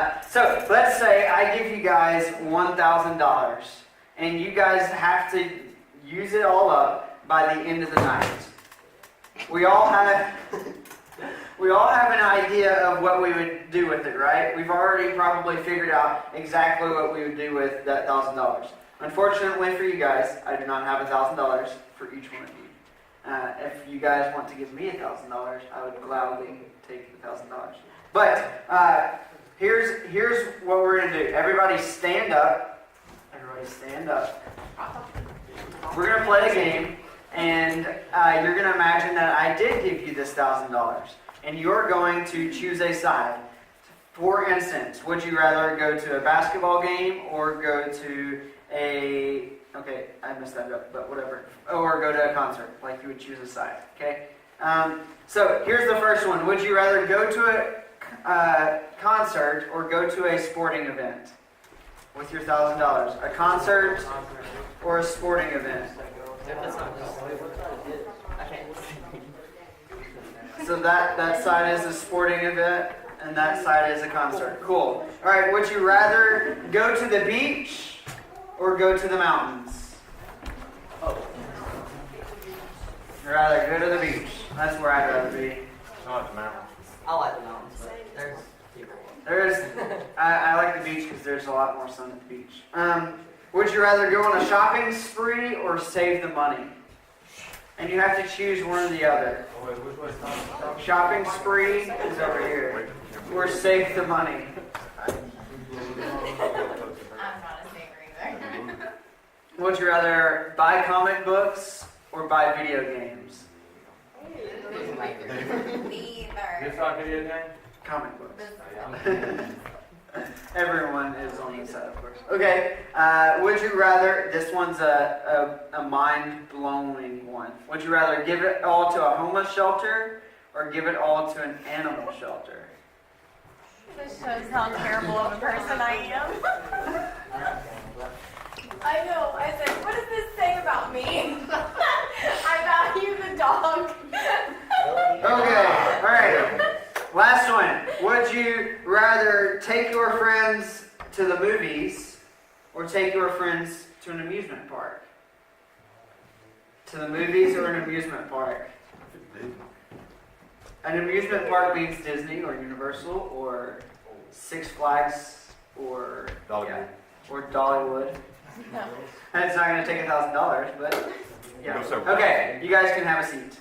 So let's say I give you guys $1,000, and you guys have to use it all up by the end of the night. We all have an idea of what we would do with it, right? We've already probably figured out exactly what we would do with that $1,000. Unfortunately for you guys, I do not have $1,000 for each one of you. If you guys want to give me $1,000, I would gladly take the $1,000. But here's what we're gonna do. Everybody stand up. Everybody stand up. We're gonna play a game, and you're gonna imagine that I did give you this $1,000, and you're going to choose a side. For instance, would you rather go to a basketball game or go to a I messed that up, but whatever. Or go to a concert, like you would choose a side, okay? So here's the first one. Would you rather go to a concert or go to a sporting event with your $1,000? A concert or a sporting event? So that side is a sporting event, and that side is a concert. Cool. All right, would you rather go to the beach or go to the mountains? I'd rather go to the beach. That's where I'd rather be. I like the mountains. I like the mountains, but there's people. I like the beach because there's a lot more sun at the beach. Would you rather go on a shopping spree or save the money? And you have to choose one or the other. Oh, wait, which one's Shopping spree is over here. Or save the money. I'm not a saver either. Would you rather buy comic books or buy video games? Neither. This not video game? Comic books. This Everyone is on this side, of course. Okay, would you rather, this one's a mind-blowing one. Would you rather give it all to a homeless shelter or give it all to an animal shelter? This shows how terrible of a person I am. I know. I said, what does this say about me? I value the dog. Okay, all right. Last one. Would you rather take your friends to the movies or take your friends to an amusement park? To the movies or an amusement park? An amusement park means Disney or Universal or Six Flags or Dollywood. or Dollywood. No. And it's not going to take $1,000, but yeah. Go so Okay, you guys can have a seat.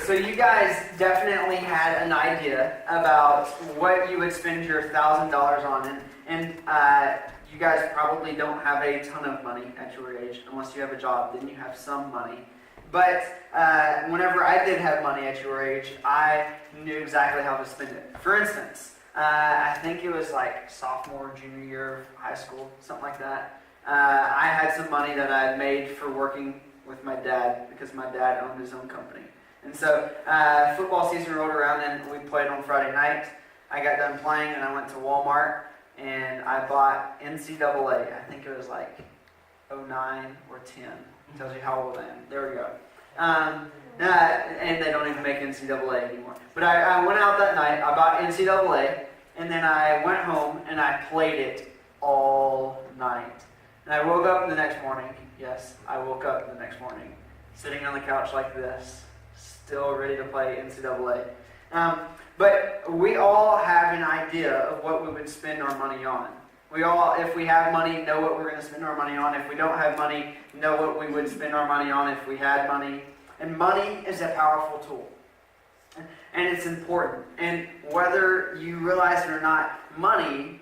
So you guys definitely had an idea about what you would spend your $1,000 on, and you guys probably don't have a ton of money at your age, unless you have a job, then you have some money. But whenever I did have money at your age, I knew exactly how to spend it. For instance, I think it was like sophomore, junior year of high school, something like that. I had some money that I had made for working with my dad, because my dad owned his own company. And so football season rolled around and we played on Friday night. I got done playing and I went to Walmart and I bought NCAA. I think it was like 09 or 10. Tells you how old I am. There we go. And they don't even make NCAA anymore. But I went out that night, I bought NCAA, and then I went home and I played it all night. And I woke up the next morning. Yes, I woke up the next morning, sitting on the couch like this, still ready to play NCAA. But we all have an idea of what we would spend our money on. We all, if we have money, know what we're going to spend our money on. If we don't have money, know what we would spend our money on if we had money. And money is a powerful tool. And it's important. And whether you realize it or not, money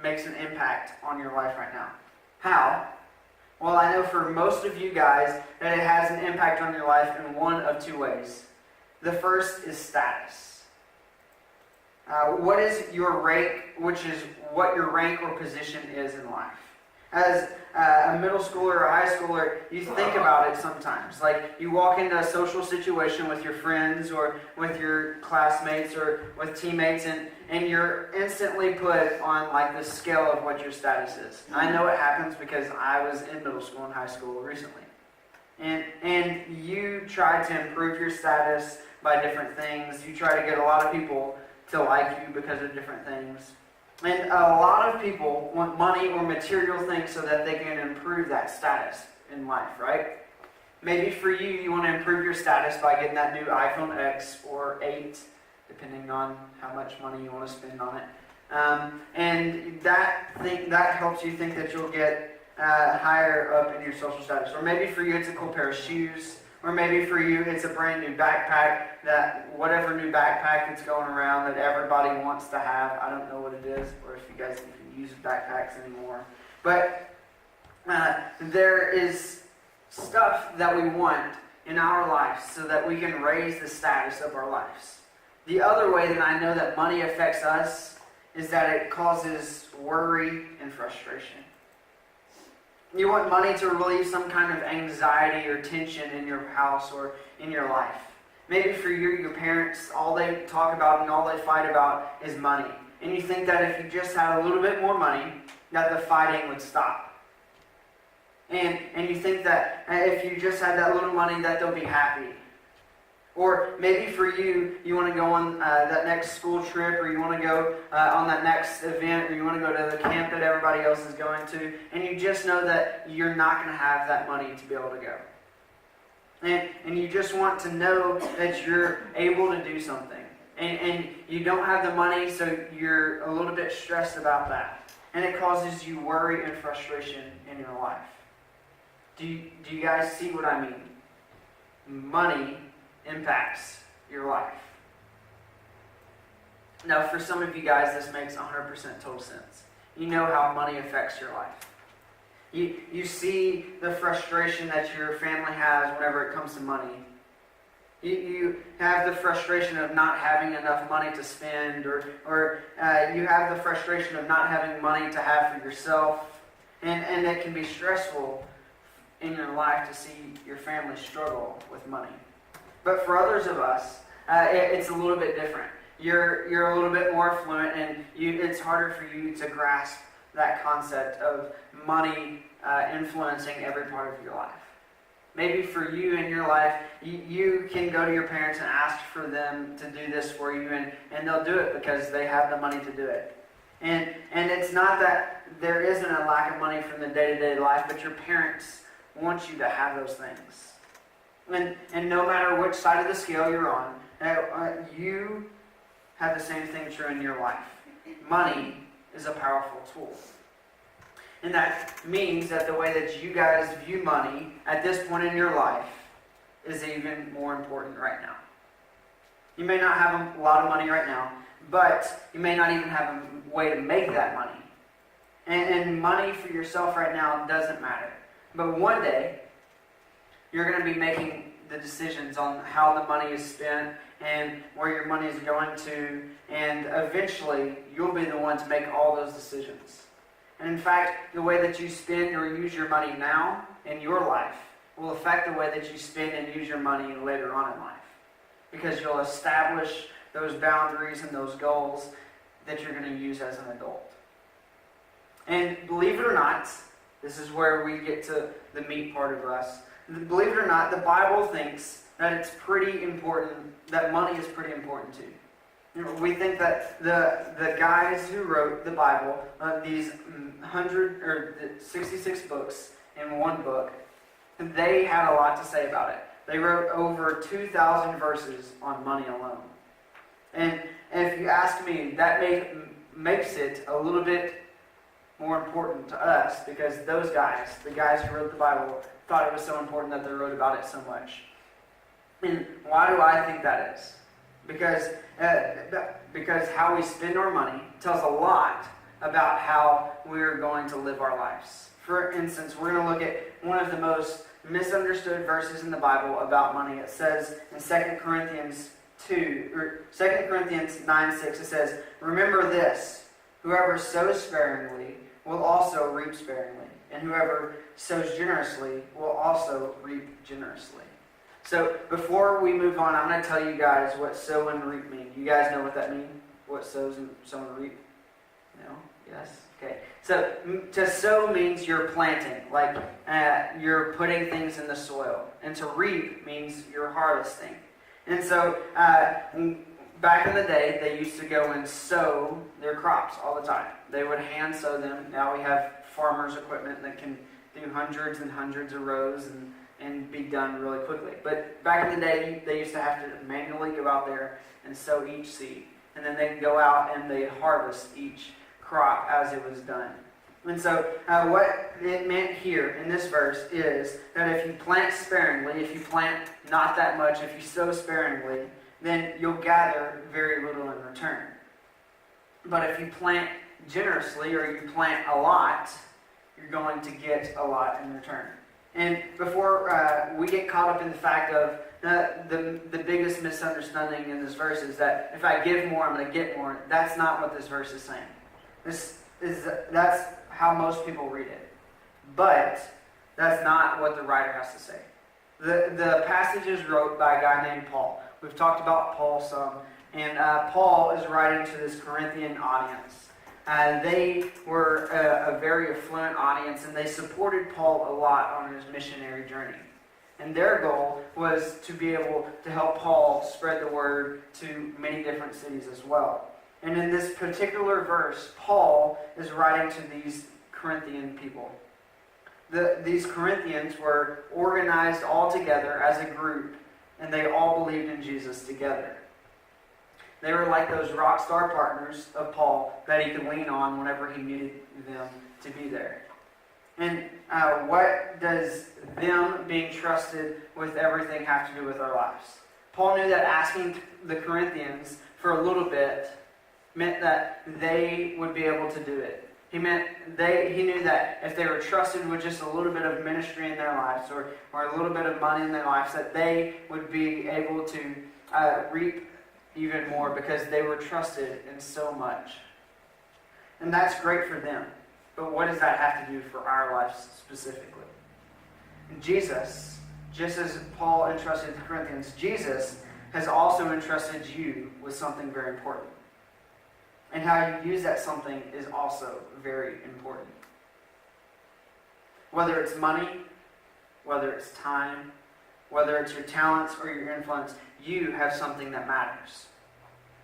makes an impact on your life right now. How? Well, I know for most of you guys that it has an impact on your life in one of two ways. The first is status. What is your rank, which is what your rank or position is in life. as a middle schooler or a high schooler, you think about it sometimes. Like you walk into a social situation with your friends or with your classmates or with teammates, and you're instantly put on like the scale of what your status is. I know it happens because I was in middle school and high school recently. And you try to improve your status by different things. You try to get a lot of people to like you because of different things. And a lot of people want money or material things so that they can improve that status in life, right? Maybe for you, you want to improve your status by getting that new iPhone X or 8, depending on how much money you want to spend on it. And that helps you think that you'll get higher up in your social status. Or maybe for you, it's a cool pair of shoes. Or maybe for you, it's a brand new backpack, that whatever new backpack that's going around that everybody wants to have. I don't know what it is, or if you guys even use backpacks anymore. But there is stuff that we want in our lives so that we can raise the status of our lives. The other way that I know that money affects us is that it causes worry and frustration. You want money to relieve some kind of anxiety or tension in your house or in your life. Maybe for you, your parents, all they talk about and all they fight about is money. And you think that if you just had a little bit more money, that the fighting would stop. And you think that if you just had that little money, that they'll be happy. Or maybe for you, you want to go on that next school trip, or you want to go on that next event, or you want to go to the camp that everybody else is going to, and you just know that you're not going to have that money to be able to go. And you just want to know that you're able to do something. And you don't have the money, so you're a little bit stressed about that. And it causes you worry and frustration in your life. Do you guys see what I mean? Money impacts your life. Now, for some of you guys, this makes 100% total sense. You know how money affects your life. You see the frustration that your family has whenever it comes to money. You have the frustration of not having enough money to spend, or you have the frustration of not having money to have for yourself. And it can be stressful in your life to see your family struggle with money. But for others of us, it's a little bit different. You're a little bit more affluent, and it's harder for you to grasp that concept of money influencing every part of your life. Maybe for you in your life, you can go to your parents and ask for them to do this for you, and they'll do it because they have the money to do it. And it's not that there isn't a lack of money from the day-to-day life, but your parents want you to have those things. And no matter which side of the scale you're on, you have the same thing true in your life. Money is a powerful tool. And that means that the way that you guys view money at this point in your life is even more important right now. You may not have a lot of money right now, but you may not even have a way to make that money. And money for yourself right now doesn't matter. But one day, you're going to be making the decisions on how the money is spent and where your money is going to, and eventually you'll be the one to make all those decisions. And in fact, the way that you spend or use your money now in your life will affect the way that you spend and use your money later on in life. Because you'll establish those boundaries and those goals that you're going to use as an adult. And believe it or not, this is where we get to the meat part of us. Believe it or not, the Bible thinks that it's pretty important, that money is pretty important too. We think that the guys who wrote the Bible, these 66 books in one book, they had a lot to say about it. They wrote over 2,000 verses on money alone. And if you ask me, that makes it a little bit more important to us because those guys, the guys who wrote the Bible, thought it was so important that they wrote about it so much. And why do I think that is? Because how we spend our money tells a lot about how we're going to live our lives. For instance, we're going to look at one of the most misunderstood verses in the Bible about money. It says in 2 Corinthians 9:6, it says, "Remember this, whoever sows sparingly will also reap sparingly, and whoever sows generously will also reap generously. So before we move on, I'm going to tell you guys what sow and reap mean. You guys know what that means? What sows and sow and reap? No? Yes? Okay. So to sow means you're planting, like you're putting things in the soil. And to reap means you're harvesting. And so back in the day, they used to go and sow their crops all the time. They would hand sow them. Now we have farmers' equipment that can do hundreds and hundreds of rows and be done really quickly. But back in the day, they used to have to manually go out there and sow each seed. And then they'd go out and they'd harvest each crop as it was done. And so what it meant here in this verse is that if you plant sparingly, if you plant not that much, if you sow sparingly, then you'll gather very little in return. But if you plant generously or you plant a lot, you're going to get a lot in return. And before we get caught up in the fact of the biggest misunderstanding in this verse is that if I give more, I'm going to get more. That's not what this verse is saying. That's how most people read it. But that's not what the writer has to say. The passage is wrote by a guy named Paul. We've talked about Paul some. And Paul is writing to this Corinthian audience. They were a very affluent audience, and they supported Paul a lot on his missionary journey. And their goal was to be able to help Paul spread the word to many different cities as well. And in this particular verse, Paul is writing to these Corinthian people. These Corinthians were organized all together as a group, and they all believed in Jesus together. They were like those rock star partners of Paul that he could lean on whenever he needed them to be there. And what does them being trusted with everything have to do with our lives? Paul knew that asking the Corinthians for a little bit meant that they would be able to do it. He knew that if they were trusted with just a little bit of ministry in their lives or a little bit of money in their lives, that they would be able to reap even more because they were trusted in so much. And that's great for them. But what does that have to do for our lives specifically? Jesus, just as Paul entrusted the Corinthians, Jesus has also entrusted you with something very important. And how you use that something is also very important. Whether it's money, whether it's time, whether it's your talents or your influence, you have something that matters.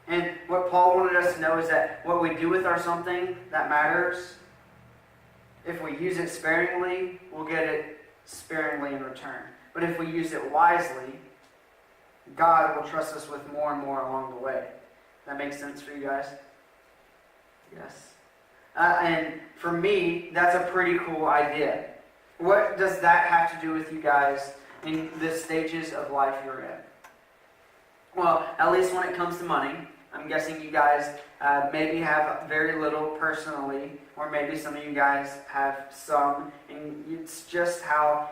And what Paul wanted us to know is that what we do with our something that matters, if we use it sparingly, we'll get it sparingly in return. But if we use it wisely, God will trust us with more and more along the way. That makes sense for you guys? Yes. And for me, that's a pretty cool idea. What does that have to do with you guys in the stages of life you're in? Well, at least when it comes to money, I'm guessing you guys maybe have very little personally, or maybe some of you guys have some, and it's just how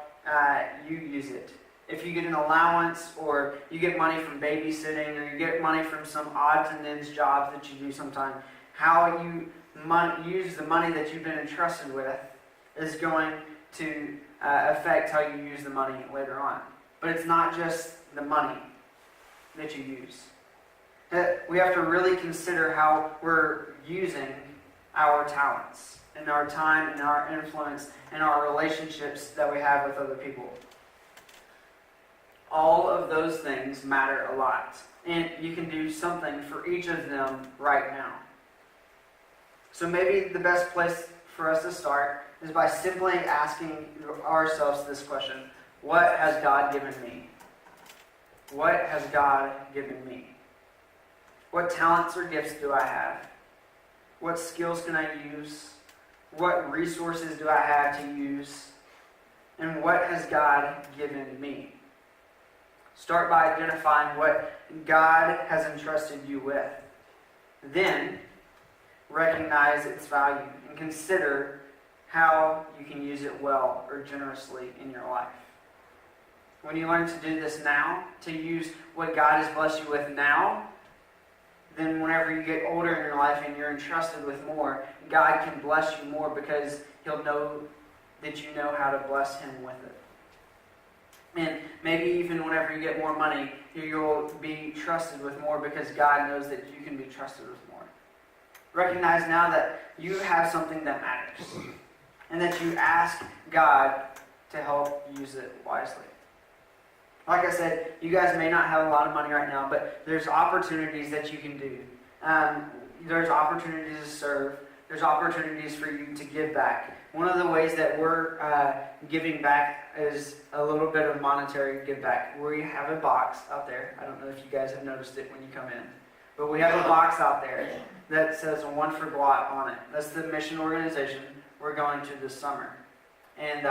you use it. If you get an allowance, or you get money from babysitting, or you get money from some odds and ends jobs that you do sometime, how you use the money that you've been entrusted with is going to affect how you use the money later on. But it's not just the money that you use. We have to really consider how we're using our talents and our time and our influence and our relationships that we have with other people. All of those things matter a lot. And you can do something for each of them right now. So maybe the best place for us to start is by simply asking ourselves this question: what has God given me? What has God given me? What talents or gifts do I have? What skills can I use? What resources do I have to use? And what has God given me? Start by identifying what God has entrusted you with. Then, recognize its value and consider how you can use it well or generously in your life. When you learn to do this now, to use what God has blessed you with now, then whenever you get older in your life and you're entrusted with more, God can bless you more because He'll know that you know how to bless him with it. And maybe even whenever you get more money, you'll be trusted with more because God knows that you can be trusted with more. Recognize now that you have something that matters and that you ask God to help use it wisely. Like I said, you guys may not have a lot of money right now, but there's opportunities that you can do. There's opportunities to serve. There's opportunities for you to give back. One of the ways that we're giving back is a little bit of monetary give back. We have a box out there. I don't know if you guys have noticed it when you come in. But we have a box out there that says One for Blot on it. That's the mission organization we're going to this summer. And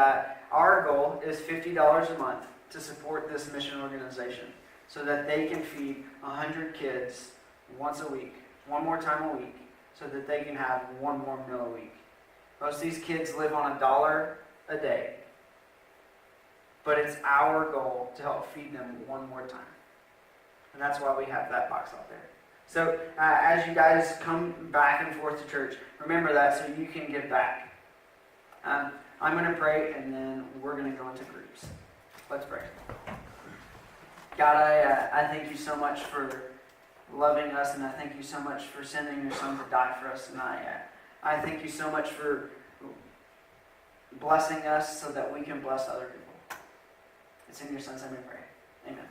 our goal is $50 a month to support this mission organization so that they can feed 100 kids once a week, one more time a week, so that they can have one more meal a week. Most of these kids live on $1 a day. But it's our goal to help feed them one more time. And that's why we have that box out there. So as you guys come back and forth to church, remember that so you can give back. I'm going to pray and then we're going to go into groups. Let's pray. God, I thank you so much for loving us, and I thank you so much for sending your son to die for us. And I thank you so much for blessing us so that we can bless other people. It's in your son's name we pray. Amen.